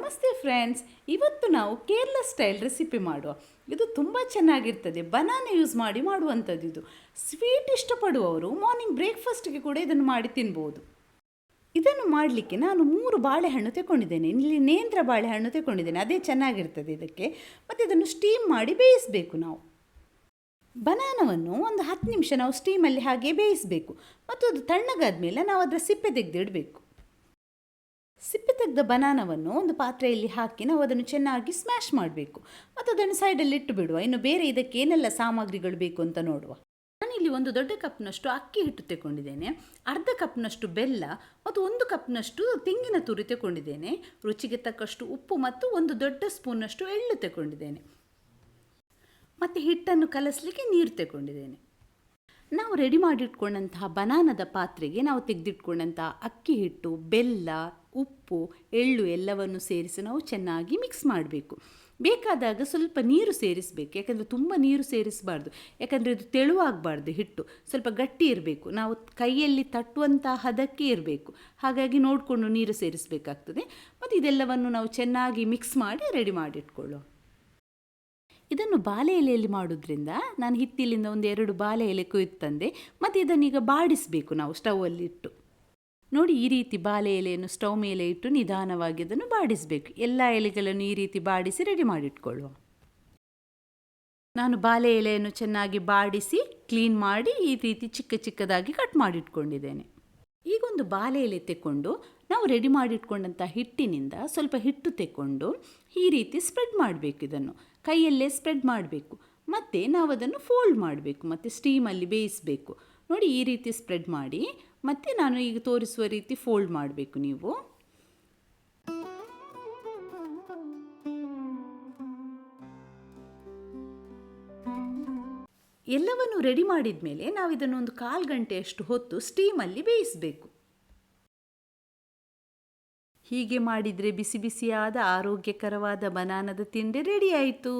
ನಮಸ್ತೆ ಫ್ರೆಂಡ್ಸ್, ಇವತ್ತು ನಾವು ಕೇರಳ ಸ್ಟೈಲ್ ರೆಸಿಪಿ ಮಾಡುವ. ಇದು ತುಂಬ ಚೆನ್ನಾಗಿರ್ತದೆ. ಬನಾನಾ ಯೂಸ್ ಮಾಡಿ ಮಾಡುವಂಥದ್ದು. ಇದು ಸ್ವೀಟ್ ಇಷ್ಟಪಡುವವರು ಮಾರ್ನಿಂಗ್ ಬ್ರೇಕ್ಫಾಸ್ಟ್ಗೆ ಕೂಡ ಇದನ್ನು ಮಾಡಿ ತಿನ್ಬೋದು. ಇದನ್ನು ಮಾಡಲಿಕ್ಕೆ ನಾನು 3 ಬಾಳೆಹಣ್ಣು ತಗೊಂಡಿದ್ದೇನೆ. ಇಲ್ಲಿ ನೇಂದ್ರ ಬಾಳೆಹಣ್ಣು ತಗೊಂಡಿದ್ದೇನೆ, ಅದೇ ಚೆನ್ನಾಗಿರ್ತದೆ ಇದಕ್ಕೆ. ಮತ್ತು ಇದನ್ನು ಸ್ಟೀಮ್ ಮಾಡಿ ಬೇಯಿಸಬೇಕು. ನಾವು ಬನಾನವನ್ನು ಒಂದು 10 ನಿಮಿಷ ನಾವು ಸ್ಟೀಮಲ್ಲಿ ಹಾಗೆ ಬೇಯಿಸಬೇಕು. ಮತ್ತು ಅದು ತಣ್ಣಗಾದ ಮೇಲೆ ನಾವು ಅದರ ಸಿಪ್ಪೆ ತೆಗೆದಿಡಬೇಕು. ಸಿಪ್ಪೆ ತೆಗೆದ ಬನಾನವನ್ನು ಒಂದು ಪಾತ್ರೆಯಲ್ಲಿ ಹಾಕಿ ನಾವು ಅದನ್ನು ಚೆನ್ನಾಗಿ ಸ್ಮ್ಯಾಶ್ ಮಾಡಬೇಕು. ಮತ್ತು ಅದನ್ನು ಸೈಡಲ್ಲಿ ಇಟ್ಟು ಬಿಡುವ. ಇನ್ನು ಬೇರೆ ಇದಕ್ಕೆ ಏನೆಲ್ಲ ಸಾಮಗ್ರಿಗಳು ಬೇಕು ಅಂತ ನೋಡುವ. ನಾನಿಲ್ಲಿ 1 ದೊಡ್ಡ ಕಪ್ನಷ್ಟು ಅಕ್ಕಿ ಹಿಟ್ಟು ತಗೊಂಡಿದ್ದೇನೆ, ಅರ್ಧ ಕಪ್ನಷ್ಟು ಬೆಲ್ಲ ಮತ್ತು 1 ಕಪ್ನಷ್ಟು ತೆಂಗಿನ ತುರಿ ತಗೊಂಡಿದ್ದೇನೆ, ರುಚಿಗೆ ತಕ್ಕಷ್ಟು ಉಪ್ಪು ಮತ್ತು 1 ದೊಡ್ಡ ಸ್ಪೂನ್ನಷ್ಟು ಎಳ್ಳು ತಗೊಂಡಿದ್ದೇನೆ. ಮತ್ತು ಹಿಟ್ಟನ್ನು ಕಲಸಲಿಕ್ಕೆ ನೀರು ತಗೊಂಡಿದ್ದೇನೆ. ನಾವು ರೆಡಿ ಮಾಡಿಟ್ಕೊಂಡಂತಹ ಬನಾನದ ಪಾತ್ರೆಗೆ ನಾವು ತೆಗೆದಿಟ್ಕೊಂಡಂತಹ ಅಕ್ಕಿ ಹಿಟ್ಟು, ಬೆಲ್ಲ, ಉಪ್ಪು, ಎಳ್ಳು ಎಲ್ಲವನ್ನು ಸೇರಿಸಿ ನಾವು ಚೆನ್ನಾಗಿ ಮಿಕ್ಸ್ ಮಾಡಬೇಕು. ಬೇಕಾದಾಗ ಸ್ವಲ್ಪ ನೀರು ಸೇರಿಸಬೇಕು, ಯಾಕಂದರೆ ತುಂಬ ನೀರು ಸೇರಿಸಬಾರ್ದು. ಯಾಕಂದರೆ ಇದು ತೆಳುವಾಗಬಾರ್ದು, ಹಿಟ್ಟು ಸ್ವಲ್ಪ ಗಟ್ಟಿ ಇರಬೇಕು. ನಾವು ಕೈಯಲ್ಲಿ ತಟ್ಟುವಂಥ ಹದಕ್ಕೆ ಇರಬೇಕು. ಹಾಗಾಗಿ ನೋಡಿಕೊಂಡು ನೀರು ಸೇರಿಸಬೇಕಾಗ್ತದೆ. ಮತ್ತು ಇದೆಲ್ಲವನ್ನು ನಾವು ಚೆನ್ನಾಗಿ ಮಿಕ್ಸ್ ಮಾಡಿ ರೆಡಿ ಮಾಡಿಟ್ಕೊಳ್ಳುವ. ಇದನ್ನು ಬಾಳೆ ಎಲೆಯಲ್ಲಿ ಮಾಡೋದ್ರಿಂದ ನಾನು ಹಿತ್ತಿಲಿಂದ 1-2 ಬಾಳೆ ಎಲೆ ಕೊಯ್ದು ತಂದೆ. ಮತ್ತು ಇದನ್ನೀಗ ಬಾಡಿಸಬೇಕು ನಾವು ಸ್ಟೌವಲ್ಲಿ ಇಟ್ಟು. ನೋಡಿ, ಈ ರೀತಿ ಬಾಳೆ ಎಲೆಯನ್ನು ಸ್ಟವ್ ಮೇಲೆ ಇಟ್ಟು ನಿಧಾನವಾಗಿ ಅದನ್ನು ಬಾಡಿಸಬೇಕು. ಎಲ್ಲ ಎಲೆಗಳನ್ನು ಈ ರೀತಿ ಬಾಡಿಸಿ ರೆಡಿ ಮಾಡಿಟ್ಕೊಳ್ಳುವ. ನಾನು ಬಾಳೆ ಎಲೆಯನ್ನು ಚೆನ್ನಾಗಿ ಬಾಡಿಸಿ ಕ್ಲೀನ್ ಮಾಡಿ ಈ ರೀತಿ ಚಿಕ್ಕ ಚಿಕ್ಕದಾಗಿ ಕಟ್ ಮಾಡಿಟ್ಕೊಂಡಿದ್ದೇನೆ. ಈಗೊಂದು ಬಾಳೆ ಎಲೆ ತೆಕ್ಕೊಂಡು ನಾವು ರೆಡಿ ಮಾಡಿಟ್ಕೊಂಡಂಥ ಹಿಟ್ಟಿನಿಂದ ಸ್ವಲ್ಪ ಹಿಟ್ಟು ತೆಕ್ಕೊಂಡು ಈ ರೀತಿ ಸ್ಪ್ರೆಡ್ ಮಾಡಬೇಕು. ಇದನ್ನು ಕೈಯಲ್ಲೇ ಸ್ಪ್ರೆಡ್ ಮಾಡಬೇಕು. ಮತ್ತು ನಾವು ಅದನ್ನು ಫೋಲ್ಡ್ ಮಾಡಬೇಕು ಮತ್ತು ಸ್ಟೀಮಲ್ಲಿ ಬೇಯಿಸಬೇಕು. ನೋಡಿ, ಈ ರೀತಿ ಸ್ಪ್ರೆಡ್ ಮಾಡಿ ಮತ್ತು ನಾನು ಈಗ ತೋರಿಸುವ ರೀತಿ ಫೋಲ್ಡ್ ಮಾಡಬೇಕು. ನೀವು ಎಲ್ಲವನ್ನು ರೆಡಿ ಮಾಡಿದ ಮೇಲೆ ನಾವು ಇದನ್ನು 1/4 ಗಂಟೆಯಷ್ಟು ಹೊತ್ತು ಸ್ಟೀಮಲ್ಲಿ ಬೇಯಿಸಬೇಕು. ಹೀಗೆ ಮಾಡಿದರೆ ಬಿಸಿ ಬಿಸಿಯಾದ ಆರೋಗ್ಯಕರವಾದ ಬನಾನದ ತಿಂಡಿ ರೆಡಿ ಆಯಿತು.